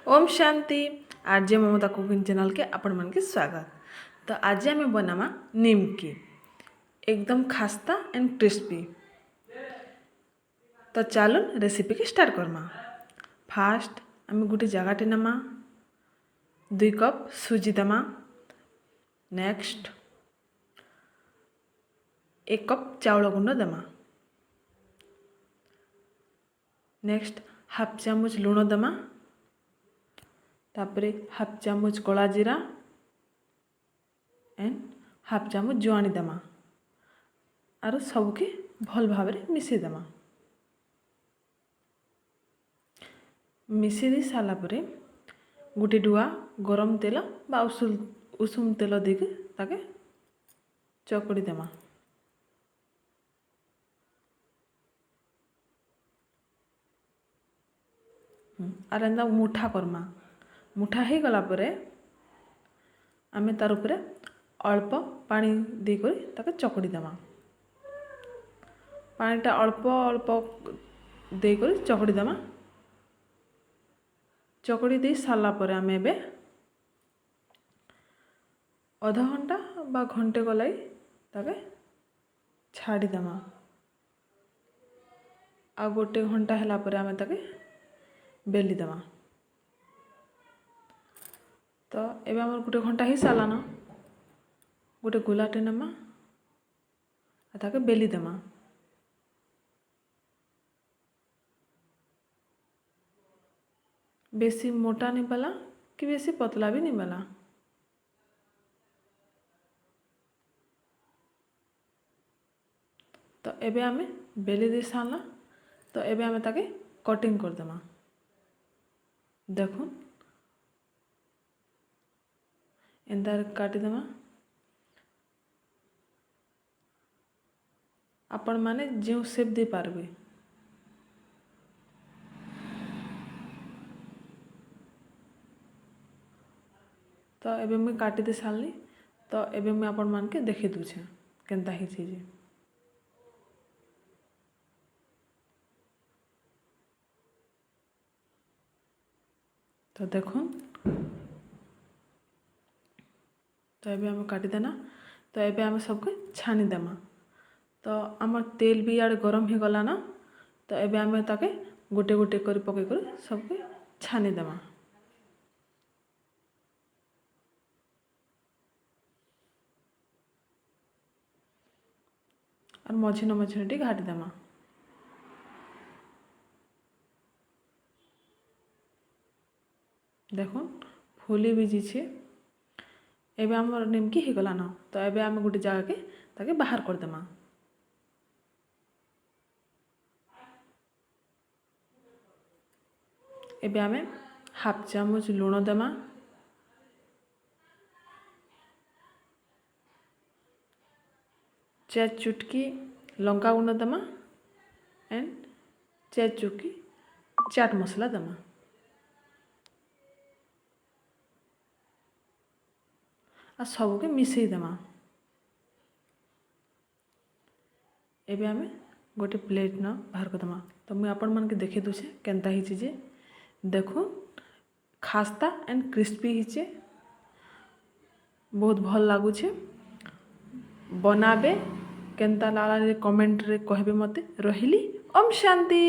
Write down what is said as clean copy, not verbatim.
Om Shanti. RJ ममता cooking channel के आपण मन के स्वागत। तो आज आम बनामा निमकी एकदम खास्ता एंड क्रिस्पी। तो चलो रेसिपी के स्टार्ट करमा। फास्ट आम गोटे जगह नमा 2 कप सुजी दमा। नेक्स्ट 1 कप चाउल गुंड दमा। नेक्स्ट हाफ चामच लुण दमा। तापरे हाफ चामच कला जीरा एंड हाफ चामच जुआनी दमा। आरो सबके भल भाव मिसई दमा। मिसई दी साला परे गोटे डुआ गरम तेल बा उषुम तेल देके ताके चकड़ी दमा। आर एंदा मुठा करमा। मुठा हो गला परे आमे तार उपरे अल्प पानी देकर ताके चकड़ी दमा। पानीटा अल्प अल्प देकर चकड़ी दमा। चकड़ी दे सारा पर आमे एबे आधा घंटा बा घंटे गलाई ताके छाड़ी दमा। आ गोटे घंटा हला पर आमे ताके बेली दमा। तो एबे हमर गोटे घंटा ही सालान गोटे गुलाटे नमा ताके बेली दमा। बेसी मोटा नहीं बाला कि बेसी पतला भी नहीं बाला। तो एबे आमे बेली दे सारला। तो एबे आमे ताके कटिंग कर दमा। देखो एंदार काटी दमा। आपण माने जो शेप दे पारबे। तो एबे मुई काटी दे सारली। तो एबे मुई आपण मान के देखि दूछे केनता ही चीज। तो देखो तो एबे आम काटी देना। तो एबे आम सबके छानी देमा। तो आम तेल भी यार गरम ही गला ना। तो एबे आम ताके गोटे गोटे कर पके कर सबके छानी देमा। और मझिन मझिन टी घाटी देमा। देखो फूली भी जीछे। एबे आमर निमकी ही गला ना। तो एबे आम गोटे जगह के ताके बाहर कर देमा। एबे आमे हाफ चामच लुण देमा। चार चुटकी लंका गुंड देमा एंड 4 चुटकी चाट मसला देमा। आ सबके मिसई देमा। एबे आमे गोटे प्लेट न बाहर कर देमा। तो मुझे आपण मन के देखि दूचे केनता ही चीजे। देखो खास्ता एंड क्रिस्पी हिचे बहुत भल लागुछे। बनाबे केनता लाला कमेंट रे कहबे मते। रहिली ओम शांति।